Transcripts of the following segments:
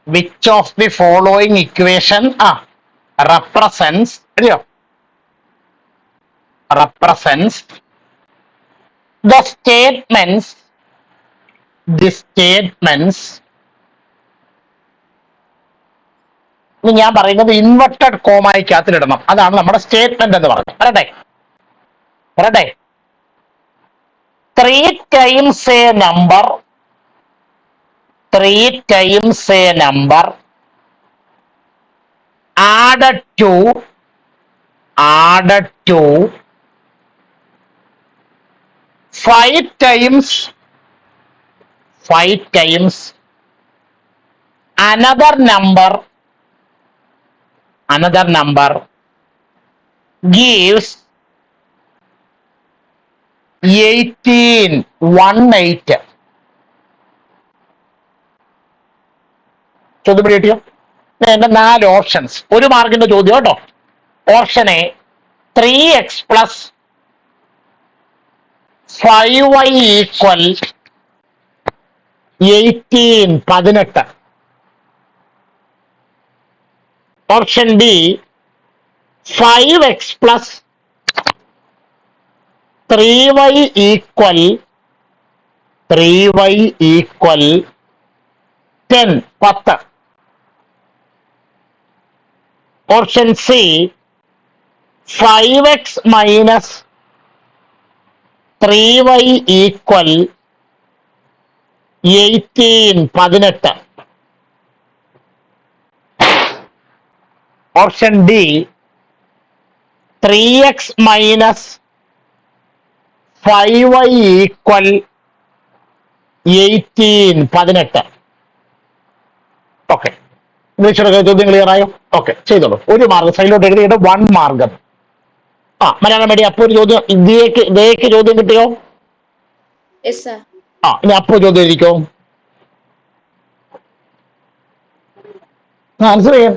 Which of the following equation represents അറിയോ represents the statements ഞാൻ പറയുന്നത് ഇൻവെർട്ടഡ് കോമായ്ക്കകത്തിലിടണം. അതാണ് നമ്മുടെ സ്റ്റേറ്റ്മെന്റ് എന്ന് പറയുന്നത്. പറയട്ടെ 3 times a number added to 5 times another number gives 18. ചോദ്യം കിട്ടിയോ? എന്റെ 4 ഓപ്ഷൻസ്, ഒരു മാർക്കിന്റെ ചോദ്യം കേട്ടോ. Option A 3x plus 5y equal 18. Option B 5x plus 3y equal 10. Option C 5x minus 3y equal 18. Option D 3x minus 5y equal 18. Okay, English ചോദ്യം clear ആയോ? Okay, ചെയ്തോളൂ. ഒരു മാർഗം സൈഡിലോട്ട് എഴുതിയിട്ട് 1 മാർഗം. മലയാളം മീഡിയം. അപ്പൊ ഒരു ചോദ്യം ഇതേക്ക് ചോദ്യം കിട്ടിയോ? ഇനി അപ്പോ ചോദ്യം എഴുതിക്കോ. ആൻസർ ചെയ്യാം.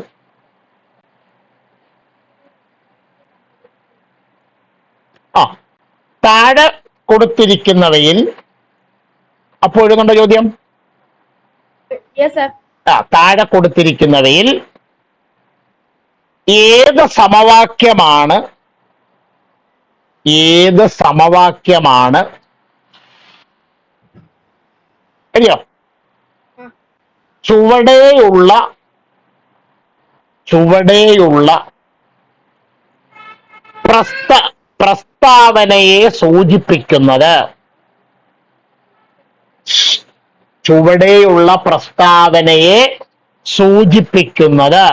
താഴെ കൊടുത്തിരിക്കുന്നവയിൽ അപ്പോ എഴുതുന്നുണ്ടോ ചോദ്യം? താഴെ കൊടുത്തിരിക്കുന്നവയിൽ ഏത് സമവാക്യമാണ് അറിയോ? ചുവടെയുള്ള പ്രസ്താവനയെ സൂചിപ്പിക്കുന്നത്. ചുവടെയുള്ള പ്രസ്താവനയെ സൂചിപ്പിക്കുന്നത്.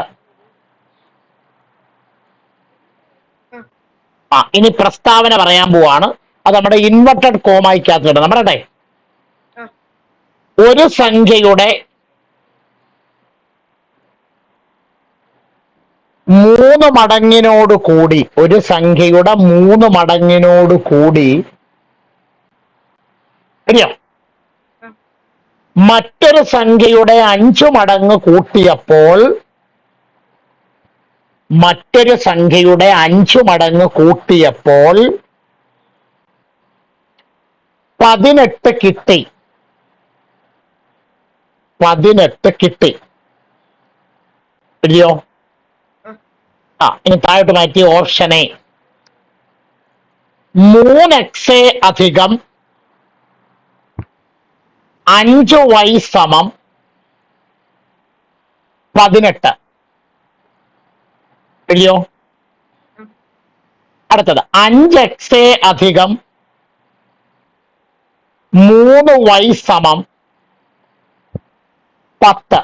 ഇനി പ്രസ്താവന പറയാൻ പോവാണ്. അത് നമ്മുടെ ഇൻവെർട്ടഡ് കോമായ്ക്കകത്തിടണം. പറയട്ടെ, ഒരു സംഖ്യയുടെ 3 മടങ്ങിനോട് കൂടി, ഒരു സംഖ്യയുടെ 3 മടങ്ങിനോട് കൂടി അറിയോ മറ്റൊരു സംഖ്യയുടെ 5 മടങ്ങ് കൂട്ടിയപ്പോൾ 18 കിട്ടി. 18 കിട്ടി. ഇല്ലയോ? ഇനി താഴോട്ട് മാറ്റി ഓപ്ഷൻ എ 3x അധികം 5y സമം 18. ഇല്ലയോ? അടുത്തത് 5x അധികം 3y സമം 10.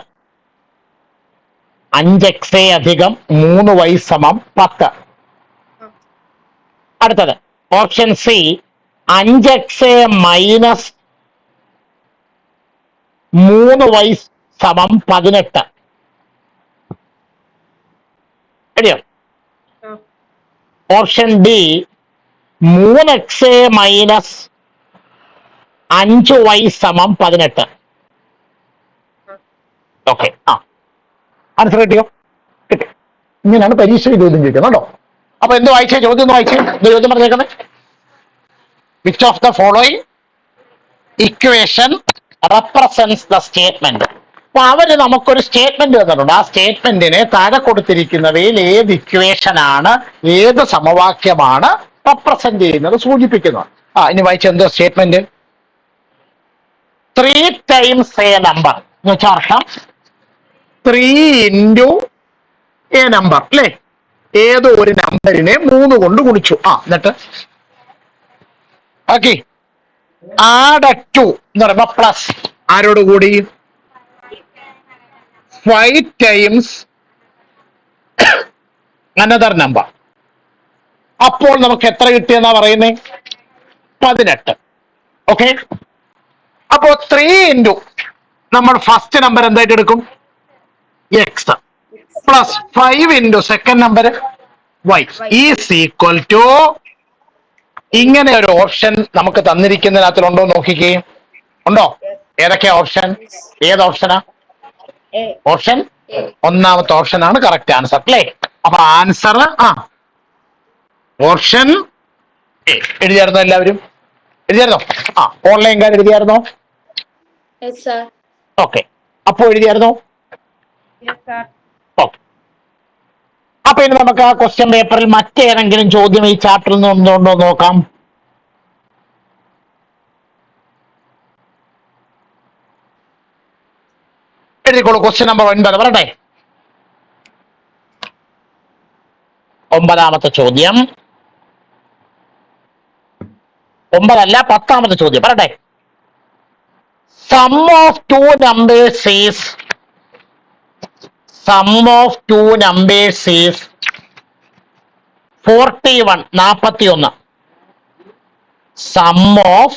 5x അധികം 3y സമം 10. അടുത്തത് option C 5x minus 3y സമം 18. അറിയോ? Option D 3x minus 5y സമം 18. ഓക്കെ, ആൻസർ കിട്ടിയോ? കിട്ടി. ഇങ്ങനെയാണ് പരീക്ഷ ചോദ്യം ചോദിക്കുന്നത് കേട്ടോ. അപ്പൊ എന്ത് വായിച്ചേ? ചോദ്യം ഒന്ന് വായിച്ചേ. ചോദ്യം പറഞ്ഞേക്കുന്നത് which of the following equation represents the statement. അപ്പൊ അവര് നമുക്കൊരു സ്റ്റേറ്റ്മെന്റ് തന്നിട്ടുണ്ട്. ആ സ്റ്റേറ്റ്മെന്റിനെ താഴെ കൊടുത്തിരിക്കുന്നവയിൽ ഏത് ഇക്വേഷനാണ്, ഏത് സമവാക്യമാണ് റെപ്രസെന്റ് ചെയ്യുന്നത്, സൂചിപ്പിക്കുന്നത്. ഇനി വായിച്ച എന്തോ സ്റ്റേറ്റ്മെന്റ്? 3 times a number എന്ന് വെച്ചാൽ അർത്ഥം 3 into a number അല്ലെ? ഏതോ ഒരു നമ്പറിനെ 3 കൊണ്ട് ഗുണിച്ചു. എന്നിട്ട് ഓക്കെ, ആഡ് 2 എന്ന് പറയുമ്പോ പ്ലസ് ആരോട് കൂടി 5 times another number. അപ്പോൾ നമുക്ക് എത്ര കിട്ടിയെന്നാ പറയുന്നേ? 18. ഓക്കെ, അപ്പോ 3 into നമ്മൾ ഫസ്റ്റ് നമ്പർ എന്തായിട്ട് എടുക്കും? X plus 5 into second number y is equal to. ഇങ്ങനെ ഒരു ഓപ്ഷൻ നമുക്ക് തന്നിരിക്കുന്നതിനകത്തിലുണ്ടോ നോക്കിക്കേ. ഉണ്ടോ? ഏതൊക്കെയാ ഓപ്ഷൻ? ഏത് ഓപ്ഷനാ? ഓപ്ഷൻ ഒന്നാമത്തെ ഓപ്ഷൻ ആണ് കറക്റ്റ് ആൻസർ അല്ലേ? അപ്പൊ ആൻസർ ഓപ്ഷൻ എ. എഴുതിയായിരുന്നോ എല്ലാവരും? എഴുതിയായിരുന്നോ? ഓൺലൈൻകാർ എഴുതിയായിരുന്നോ? ഓക്കെ, അപ്പോ എഴുതിയായിരുന്നോ? ഓക്കെ. അപ്പൊ ഇനി നമുക്ക് ആ ക്വസ്റ്റ്യൻ പേപ്പറിൽ മറ്റേതെങ്കിലും ചോദ്യം ഈ ചാപ്റ്ററിൽ നിന്ന് ഉണ്ടോ നോക്കാം. എഴുതിക്കോളൂ. ക്വസ്റ്റ്യൻ നമ്പർ 9 പറയട്ടെ. 9ാമത്തെ ചോദ്യം. 9 അല്ല, 10ാമത്തെ ചോദ്യം പറയട്ടെ. Sum of two numbers is 41. Sum of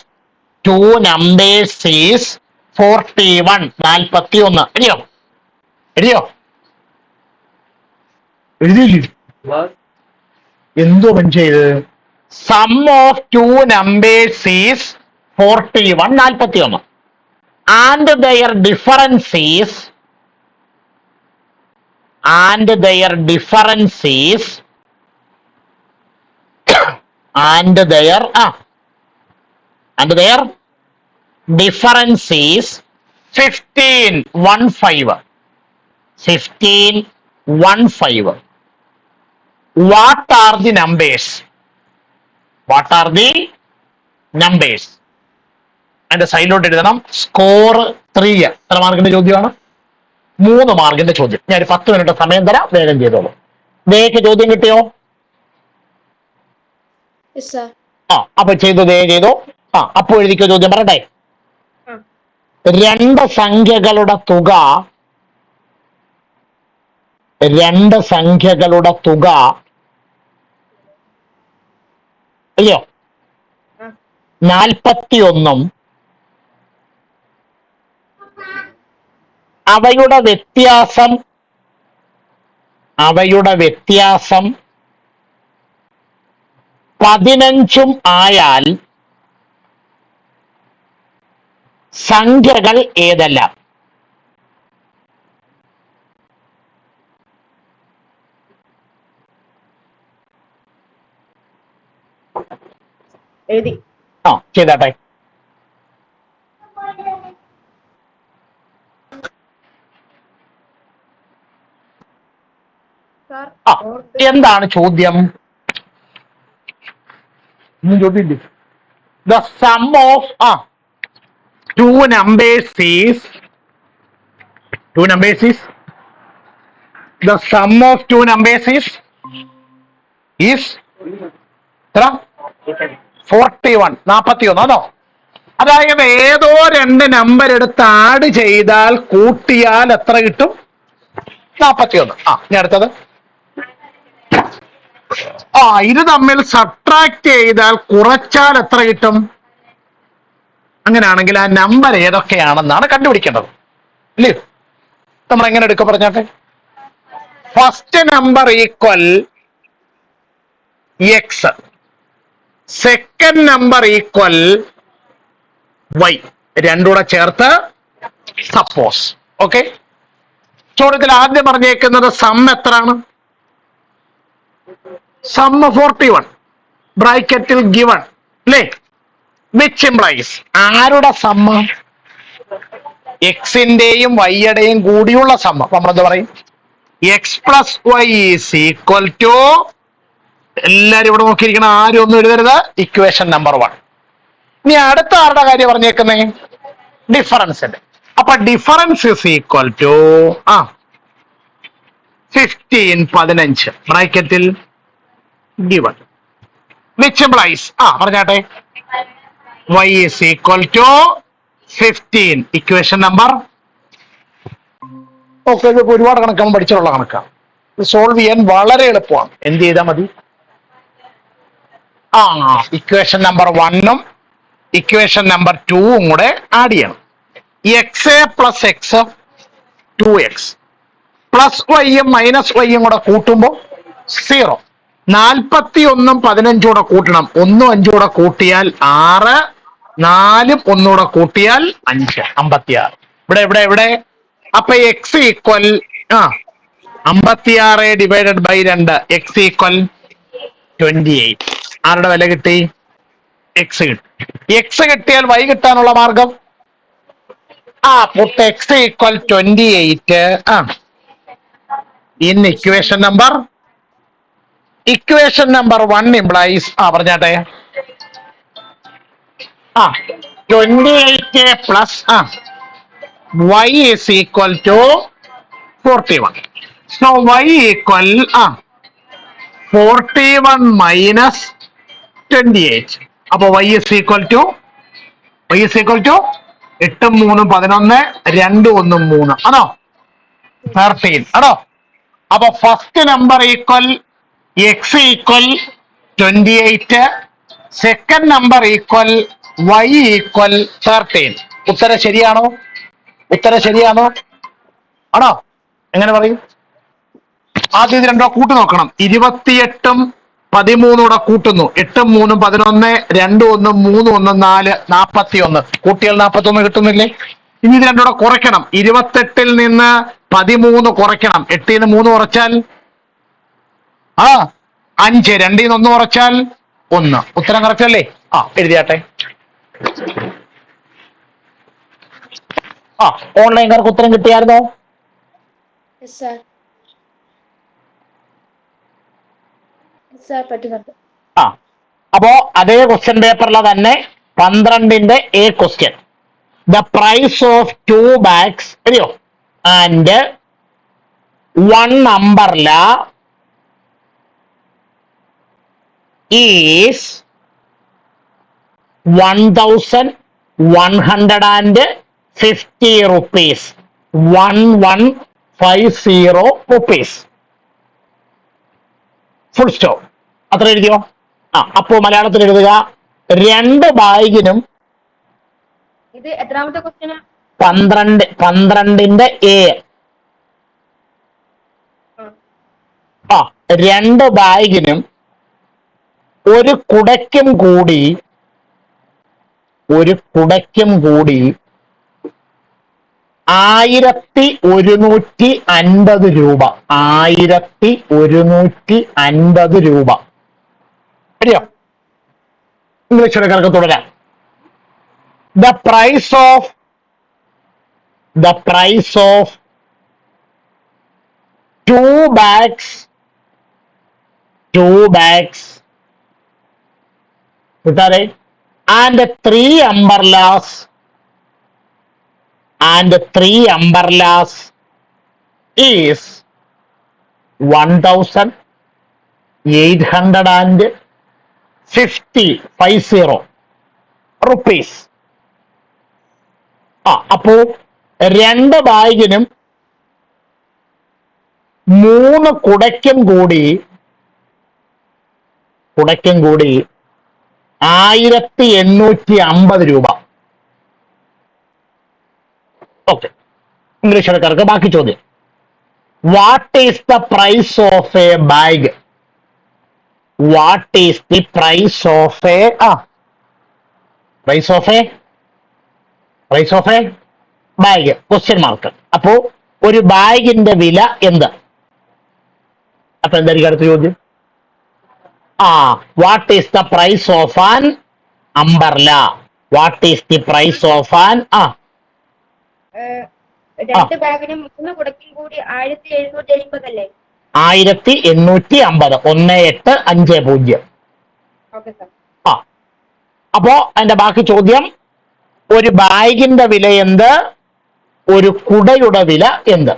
two numbers is 41. 41. എഴുതിയില്ലേ? എന്തോ ചെയ്ത്? Sum of two numbers is 41. 41. And their difference is and their difference is 15. 15. What are the numbers? അതിന്റെ സൈഡിലോട്ട് എഴുതണം. സ്കോർ 3. എത്ര മാർക്കിന്റെ ചോദ്യമാണ്? 3 മാർക്കിന്റെ ചോദ്യം. ഞാൻ 10 മിനിറ്റ് സമയം തരാം, വേഗം ചെയ്തോളൂ. ദേക്ക് ചോദ്യം കിട്ടിയോ? അപ്പൊ ചെയ്തു. ചെയ്തോ. അപ്പൊ എഴുതിക്കോ. ചോദ്യം പറയട്ടെ. രണ്ട് സംഖ്യകളുടെ തുക അയ്യോ 41 അവയുടെ വ്യത്യാസം 15 ആയാൽ സംഖ്യകൾ ഏതെല്ലാം? ചെയ്താട്ടെ. എന്താണ് ചോദ്യം? The sum of two numbers is the sum of two numbers is 41. 41 ആണോ? അതായത് ഏതോ 2 നമ്പർ എടുത്ത് ആഡ് ചെയ്താൽ കൂട്ടിയാൽ എത്ര കിട്ടും? 41. ഇനി അടുത്തത്. ഇത് തമ്മിൽ സബ്ട്രാക്ട് ചെയ്താൽ കുറച്ചാൽ എത്ര കിട്ടും? അങ്ങനെയാണെങ്കിൽ ആ നമ്പർ ഏതൊക്കെയാണെന്നാണ് കണ്ടുപിടിക്കേണ്ടത് അല്ലേ? നമ്മൾ എങ്ങനെ എടുക്കും പറഞ്ഞാട്ടെ. First number equal x, second number equal y, രണ്ടുകൂടെ ചേർത്ത് സപ്പോസ്. ഓക്കെ, ചോദ്യത്തിൽ ആദ്യം പറഞ്ഞേക്കുന്നത് സം എത്രയാണ്? സം 41 ബ്രാക്കറ്റിൽ ഗിവൺ അല്ലേ? വിച്ച് ഇംപ്ലൈസ് ആരുടെ സമ്മ്? എക്സിന്റെയും വൈയുടെയും കൂടിയുള്ള സമ്മ. അപ്പൊ നമ്മളെന്ത് പറയും? X plus y is equal to, എല്ലാരും ഇവിടെ നോക്കിയിരിക്കണം, ആരും ഒന്നും എഴുതരുത്, ഇക്വേഷൻ നമ്പർ 1. ഇനി അടുത്ത ആരുടെ കാര്യം പറഞ്ഞേക്കുന്നേ? ഡിഫറൻസിന്റെ. അപ്പൊ ഡിഫറൻസ് ഇസ് ഈക്വൽ ടു 15 ബ്രാക്കറ്റിൽ ഗിവൺ വിച്ച് ഇംപ്ലൈസ് പറഞ്ഞാട്ടെ y is equal to 15. Equation number okay. ഇത് ഒരുപാട് കണക്കാണ്, പഠിച്ചിട്ടുള്ള കണക്കാണ്. സോൾവ് ചെയ്യാൻ വളരെ എളുപ്പമാണ്. എന്ത് ചെയ്താൽ മതി? ഇക്വേഷൻ നമ്പർ 1ഉം ഇക്വേഷൻ നമ്പർ 2ഉം കൂടെ ആഡ് ചെയ്യണം. X plus x 2x plus വൈയും മൈനസ് വൈയും കൂടെ കൂട്ടുമ്പോൾ 0. 41ഉം 15 കൂടെ കൂട്ടണം. 1ഉം 5 കൂടെ കൂട്ടിയാൽ 6, 4ഉം 1 കൂടെ കൂട്ടിയാൽ 5, 56. ഇവിടെ ഇവിടെ ഇവിടെ അപ്പൊ x equal 56 divided by 2, x equal 28. ആരുടെ വില കിട്ടി? എക്സ് കിട്ടി. എക്സ് കിട്ടിയാൽ വൈ കിട്ടാനുള്ള മാർഗം put x equal 28 in equation number 1 implies പറഞ്ഞാട്ടെ 28 plus y is equal to 41. So y equal 41 minus 28. അപ്പൊ y is equal to 8 3 11 2 1 3 ആണോ? 13 ആണോ? അപ്പൊ first number equal x equal 28, second number equal y equal 13. ഉത്തരം ശരിയാണോ? ആണോ? എങ്ങനെ പറയും? ആദ്യം ഇത് രണ്ടോ കൂട്ടി നോക്കണം. 28ഉം 13 കൂടെ കൂട്ടുന്നു. 8 3 11 2 1 3 1 4 41. കൂട്ടിയാൽ 41 കിട്ടുന്നില്ലേ? ഇനി ഇത് രണ്ടൂടെ കുറയ്ക്കണം. 28ൽ നിന്ന് 13 കുറയ്ക്കണം. 8ൽ നിന്ന് 3 കുറച്ചാൽ 5, 2ൽ നിന്ന് 1 കുറച്ചാൽ 1. ഉത്തരം കറക്റ്റ് അല്ലേ? എഴുതിയാട്ടെ. ഓൺലൈൻകാർക്ക് ഉത്തരം കിട്ടിയായിരുന്നോ? അപ്പോ അതേ ക്വസ്റ്റ്യൻ പേപ്പറിലെ തന്നെ 12ന്റെ A question. The price of 2 bags and 1 umbrella is 1150 rupees. 1150 rupees. Full stop. അത്ര എഴുതിയോ? അപ്പോ മലയാളത്തിൽ എഴുതുക. 2 ബാഗിനും ഇത് എത്രാമത്തെ ക്വസ്റ്റ്യനാ? 12ന്റെ A. 2 ബാഗിനും ഒരു കുടയ്ക്കും കൂടി 1150 രൂപ. 1150 രൂപ. ശരിയോ? ഇംഗ്ലീഷ് എടുക്കാർക്ക് തുടരാം. ദ പ്രൈസ് ഓഫ് 2 bags കിട്ടാതെ and 3 umbrellas is 1850 rupees. അപ്പോ 2 ബാഗിനും 3 കുടയ്ക്കും കൂടി 1850 രൂപ. ഓക്കെ. ഇംഗ്ലീഷ് എടുക്കാർക്ക് ബാക്കി ചോദ്യം. What is the price of a bag? What is the price of a bag? Question mark. അപ്പോ ഒരു ബാഗിന്റെ വില എന്ത്? അപ്പൊ എന്തായിരിക്കും അടുത്ത ചോദ്യം? What is the price of an umbrella? What is the price of an രണ്ട് ബാഗിനും 3 കുടയ്ക്കും കൂടി 1750 അല്ലേ? 1850 1850. Okay sir. ആ അപ്പോ അതിന്റെ ബാക്കി ചോദ്യം, ഒരു ബാഗിന്റെ വില എന്ത്, ഒരു കുടയുടെ വില എന്ത്?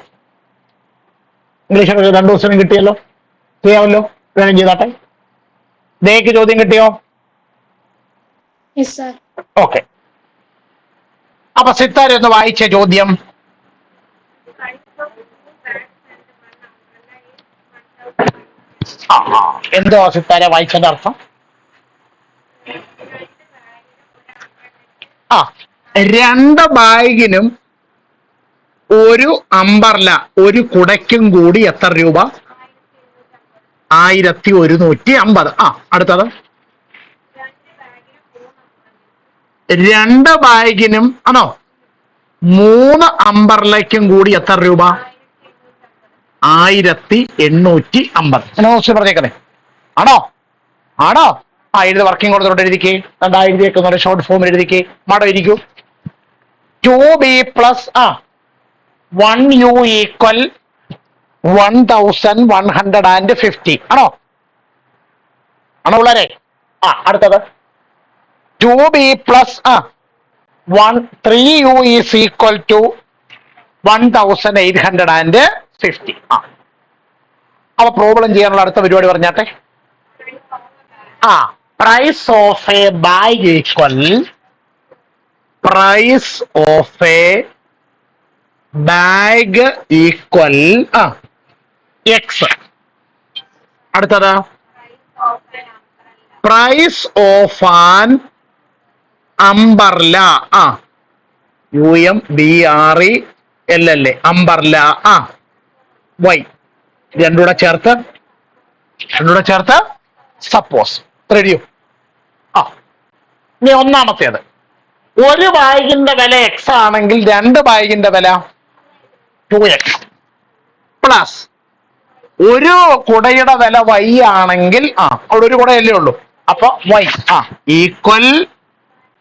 ഇംഗ്ലീഷ് 2 ദിവസം കിട്ടിയല്ലോ, ചെയ്യാമല്ലോ, വേണം ചെയ്താട്ടെ. ദേക്ക് ചോദ്യം കിട്ടിയോ? ഓക്കെ. അപ്പൊ സിത്താര ഒന്ന് വായിച്ച ചോദ്യം. എന്തോ സിത്താര വായിച്ചതിന്റെ അർത്ഥം? ആ, 2 ബാഗിനും ഒരു അമ്പർല ഒരു കുടയ്ക്കും കൂടി എത്ര രൂപ? 1150. ആ, അടുത്തത് 2 ബാഗിനും ആണോ 3 അമ്പർലയ്ക്കും കൂടി എത്ര രൂപ? 1850. പറഞ്ഞേക്കണേ, ആണോ? ആണോ? ആ, എഴുതി വർക്കിംഗ് ഓർഡർ എഴുതിക്കേ. 2000 ഷോർട്ട് ഫോം എഴുതിക്കേ. മാഡം ഇരിക്കൂ. 2b plus 1u equal 1150. ആണോ? ആണോ പിള്ളേരെ? ആ, അടുത്തത് 2b plus 3u is equal to 1850. അപ്പൊ പ്രോബ്ലം ചെയ്യാനുള്ള അടുത്ത പരിപാടി പറഞ്ഞാട്ടെ. Price of a bag equal price of a bag equal x. അടുത്തത് price of an umbrella UMBRELLA umbrella y. രണ്ടുകൂടെ ചേർത്ത് സപ്പോസ്. റെഡിയോ? ഇനി ഒന്നാമത്തേത്, ഒരു ബാഗിന്റെ വില എക്സ് ആണെങ്കിൽ 2 ബാഗിന്റെ വില 2x പ്ലസ് ഒരു കുടയുടെ വില y ആണെങ്കിൽ അവിടെ ഒരു കുടയല്ലേ ഉള്ളൂ, അപ്പൊ y ഈക്വൽ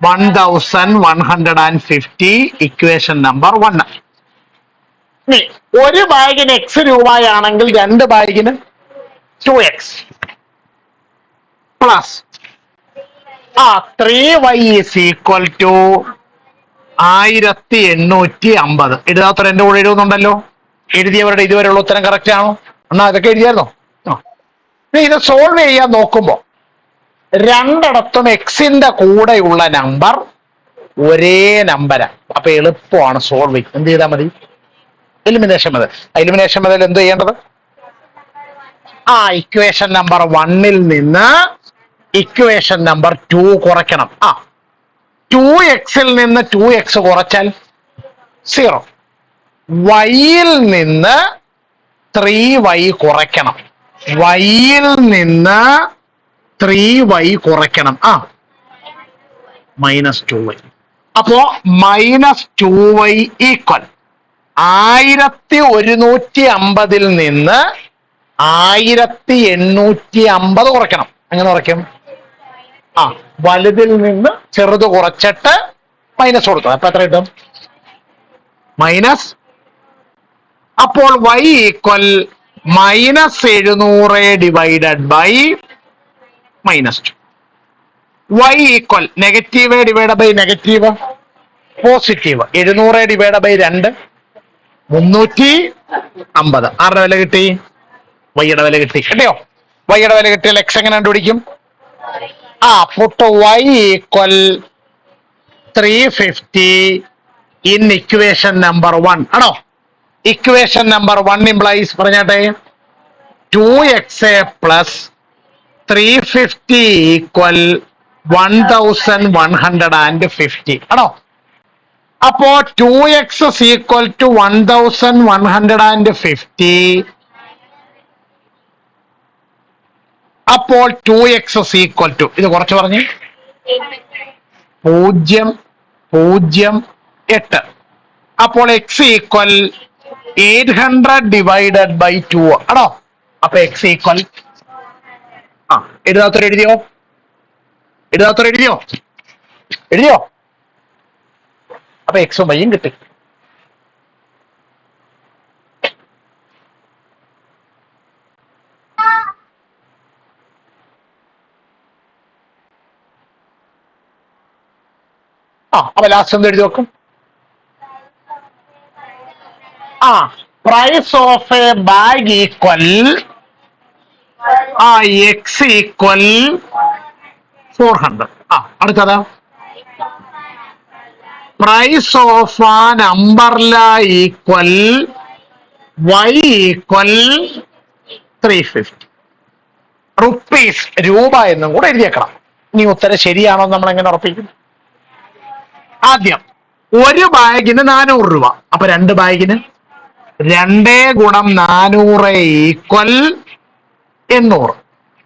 1150. Equation number 1. ഇനി ഒരു ബാഗിന് x രൂപയാണെങ്കിൽ 2 ബാഗിന് 2x plus 3y is equal to 1850. എഴുതാത്തവർ എന്റെ കൂടെ എഴുതുന്നുണ്ടല്ലോ. എഴുതിയവരുടെ ഇതുവരെയുള്ള ഉത്തരം കറക്റ്റ് ആണോ? എന്നാ ഇതൊക്കെ എഴുതിയായിരുന്നോ? ഇത് സോൾവ് ചെയ്യാൻ നോക്കുമ്പോ രണ്ടിടത്തും എക്സിന്റെ കൂടെയുള്ള നമ്പർ ഒരേ നമ്പരാ. അപ്പൊ എളുപ്പമാണ് സോൾവ് ചെയ്യും. എന്ത് ചെയ്താൽ മതി? Elimination method. എന്ത് ചെയ്യേണ്ടത്? ഇക്വേഷൻ നമ്പർ 1ൽ നിന്ന് ഇക്വേഷൻ നമ്പർ 2 കുറയ്ക്കണം. 2xൽ നിന്ന് 2x കുറച്ചാൽ 0. yയിൽ നിന്ന് 3y കുറയ്ക്കണം. yയിൽ നിന്ന് 3y കുറയ്ക്കണം. -2y. അപ്പോ -2y ഈക്വൽ 1150ൽ നിന്ന് 1850 കുറയ്ക്കണം. എങ്ങനെ കുറയ്ക്കും? വലുതിൽ നിന്ന് ചെറുത് കുറച്ചിട്ട് മൈനസ് കൊടുക്കണം. അപ്പൊ എത്ര കിട്ടും? അപ്പോൾ y equal -700 divided by -2. y equal negative divide by negative positive. 700 divide by 2 350. ആരുടെ വില കിട്ടി? വൈയുടെ വില കിട്ടി. കിട്ടിയോ? വൈയുടെ വില കിട്ടിയാൽ എക്സ് എങ്ങനെ കണ്ടുപിടിക്കും? Put y equal 350 in equation number 1. ആണോ? ഇക്വേഷൻ നമ്പർ 1 ഇംപ്ലൈസ് പറഞ്ഞാട്ടെ 2x പ്ലസ് 350 ഈക്വൽ 1150. ആണോ? അപ്പോ 2x ഈക്വൽ ടു 1150. അപ്പോൾ 2x ഈക്വൽ ടു ഇത് കുറച്ച് പറഞ്ഞ് 0.08. അപ്പോൾ x ഈക്വൽ 800 ഡിവൈഡഡ് ബൈ 2. ആണോ? അപ്പൊ x ഈക്വൽ എഴുതാത്തവർ എഴുതിയോ? എഴുതിയോ? അപ്പൊ എക്സും വൈയും കിട്ടി. അപ്പൊ ലാസ്റ്റ് എന്ത് എഴുതി വെക്കും? Price of a bag equal x equal 400. അടുത്തത് price of an umbrella equal y equal 350 rupees. രൂപ എന്നും കൂടെ എഴുതിയേക്കണം. ഇനി ഉത്തരം ശരിയാണോ നമ്മൾ എങ്ങനെ ഉറപ്പിക്കും? ആദ്യം ഒരു ബാഗിന് 400 രൂപ. അപ്പൊ രണ്ട് ബാഗിന് 2 ഗുണം 400 ഈക്വൽ 800.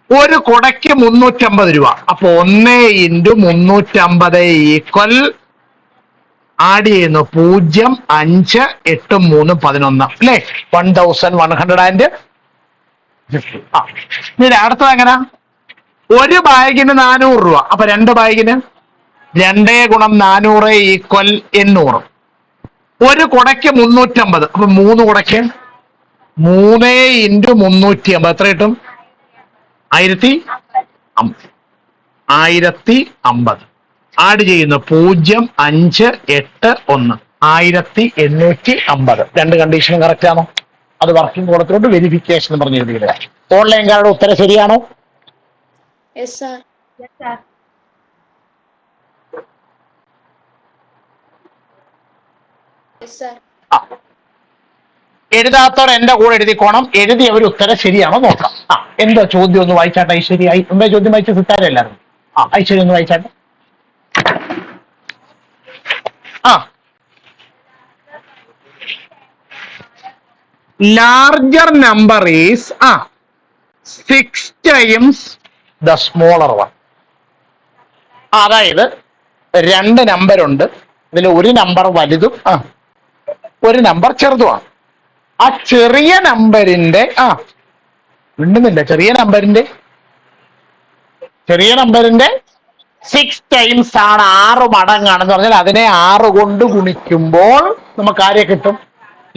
ഒരു കുടയ്ക്ക് 350 രൂപ. അപ്പൊ 1 ഇൻറ്റു 350 ഈക്വൽ ആഡ് ചെയ്യുന്നു 0, 5, 8, 3, 11 അല്ലേ? 1150. ഇനി അടുത്തത് എങ്ങനെ? ഒരു ബാഗിന് 400 രൂപ. അപ്പൊ രണ്ട് ബാഗിന് 2 ഗുണം 400 ഈക്വൽ 800. ഒരു കുടയ്ക്ക് 350. അപ്പൊ 3 കുടയ്ക്ക് 3 ഇൻറ്റു 350 എത്ര കിട്ടും? 1050. ആഡ് ചെയ്യുന്നു 0, 5, 8, 1 1850. രണ്ട് കണ്ടീഷനും കറക്റ്റ് ആണോ? അത് വർക്കിംഗ് കൂടത്തിലോട്ട് വെരിഫിക്കേഷൻ എന്ന് പറഞ്ഞ് എഴുതിയിടുക. ഓൺലൈൻകാരുടെ ഉത്തരം ശരിയാണോ? Yes, sir. Yes, sir. Yes, sir. എഴുതാത്തവർ എന്റെ കൂടെ എഴുതിക്കോണം. എഴുതിയവർ ഉത്തരം ശരിയാണോ നോക്കാം. എന്താ ചോദ്യം ഒന്ന് വായിച്ചാട്ടെ ഐശ്വര്യ. എന്താ ചോദ്യം വായിച്ച സിത്താരല്ലായിരുന്നു? ഐശ്വര്യ ഒന്ന് വായിച്ചാട്ടെ. Larger number is 6 times the smaller one. അതായത് രണ്ട് നമ്പർ ഉണ്ട്. ഇതിൽ ഒരു നമ്പർ വലുതും ഒരു നമ്പർ ചെറുതുമാണ്. ആ ചെറിയ നമ്പറിന്റെ മിണ്ടുന്നില്ല. ചെറിയ നമ്പറിന്റെ 6 times ആണ്, 6 മടങ്ങാണെന്ന് പറഞ്ഞാൽ അതിനെ 6 കൊണ്ട് ഗുണിക്കുമ്പോൾ നമുക്ക് ആരെ കിട്ടും?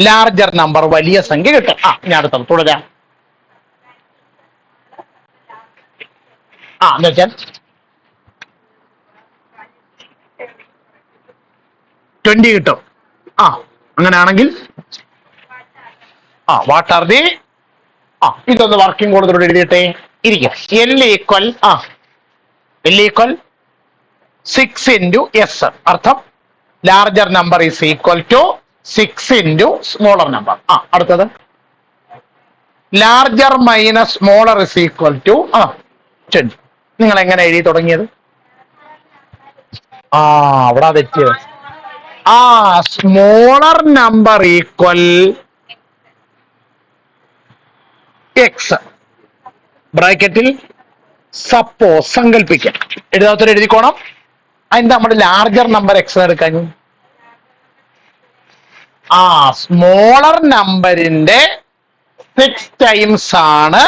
ലാർജർ നമ്പർ, വലിയ സംഖ്യ കിട്ടും. ഇനി അടുത്തത് തുടരാം. എന്ന് വെച്ചാൽ 20 കിട്ടും. അങ്ങനെയാണെങ്കിൽ വാട്ട് ആർ ദി ഇതൊന്ന് വർക്കിംഗ് കൂടുതലോട് എഴുതിയിട്ടെ ഇരിക്കും. L equal 6 into s. അർത്ഥം larger number is equal to 6 into smaller number. അടുത്തത് larger minus smaller is equal to 20. നിങ്ങൾ എങ്ങനെ എഴുതി തുടങ്ങിയത്? അവിടെ തെറ്റിയത്. സ്മോളർ നമ്പർ ഈക്വൽ എക്സ് ബ്രാക്കറ്റിൽ സപ്പോസ് സങ്കല്പിക്കാം. എഴുതാത്തവർ എഴുതിക്കോണം. അതിന്റെ നമ്മുടെ ലാർജർ നമ്പർ എക്സ് എടുക്കാൻ സ്മോളർ നമ്പറിന്റെ 6 times ആണ്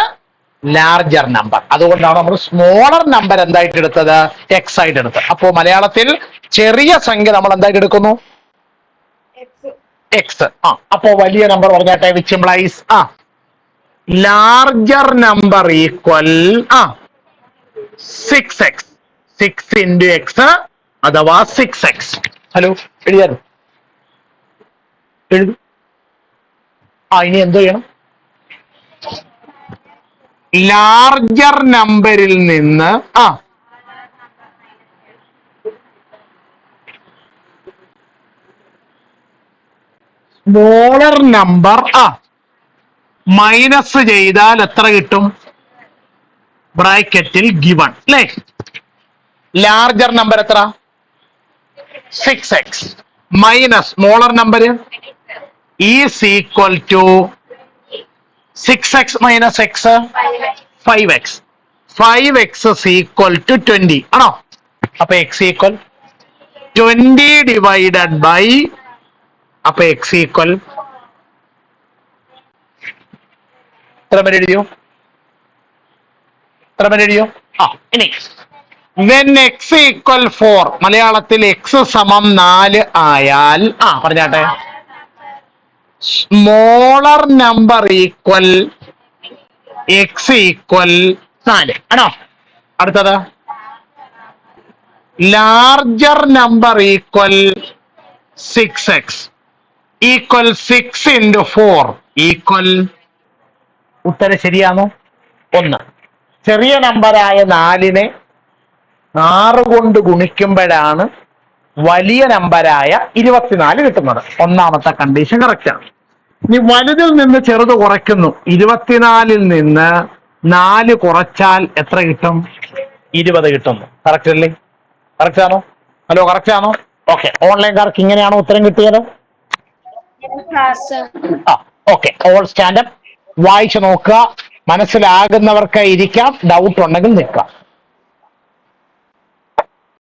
ലാർജർ നമ്പർ. അതുകൊണ്ടാണ് നമ്മൾ സ്മോളർ നമ്പർ എന്തായിട്ട് എടുത്തത്? എക്സ് ആയിട്ട് എടുത്തത്. അപ്പോ മലയാളത്തിൽ ചെറിയ സംഖ്യ നമ്മൾ എന്തായിട്ട് എടുക്കുന്നു? എക്സ്. അപ്പോ വലിയ നമ്പർ പറഞ്ഞാട്ടെ. Which implies larger number equal 6x. 6 into X അഥവാ 6x. ഹലോ എഴുതിയാലും എഴുതു. ഇനി എന്ത് ചെയ്യണം? ലാർജർ നമ്പറിൽ നിന്ന് സ്മോളർ നമ്പർ മൈനസ് ചെയ്താൽ എത്ര കിട്ടും? ബ്രാക്കറ്റിൽ ഗിവൺ അല്ലേ? ലാർജർ നമ്പർ എത്ര? 6x minus smaller number is equal to 6x minus x 5x. 5x is equal to 20 ആണോ? അപ്പൊ x ഈക്വൽ 20 ഡിവൈഡഡ് ബൈ അപ്പൊ x ഈക്വൽ എത്ര പേര് എഴുതിയോ? ഇനി when x ഈക്വൽ 4 മലയാളത്തിൽ x സമം 4 ആയാൽ പറഞ്ഞാട്ടെ smaller number equal x equal 4 ആണോ? അടുത്തത് larger number equal 6x equal 6 into 4 equal, ഉത്തരം ശരിയാണോ? 1. ചെറിയ നമ്പറായ 4നെ 6 കൊണ്ട് ഗുണിക്കുമ്പോഴാണ് വലിയ നമ്പരായ 24 കിട്ടുന്നത്. ഒന്നാമത്തെ കണ്ടീഷൻ കറക്റ്റ് ആണ്. ഇനി വലുതിൽ നിന്ന് ചെറുത് കുറയ്ക്കുന്നു. 24ൽ നിന്ന് 4 കുറച്ചാൽ എത്ര കിട്ടും? 20 കിട്ടുന്നു. കറക്റ്റ് അല്ലേ? കറക്റ്റ് ആണോ? ഹലോ, കറക്റ്റ് ആണോ? ഓക്കെ. ഓൺലൈൻകാർക്ക് ഇങ്ങനെയാണോ ഉത്തരം കിട്ടിയത്? ആ, ഓക്കെ. ഓൾ സ്റ്റാൻഡപ്പ് വായിച്ചു നോക്കുക. മനസ്സിലാകുന്നവർക്ക് ഇരിക്കാം, ഡൗട്ട് ഉണ്ടെങ്കിൽ നിൽക്കാം.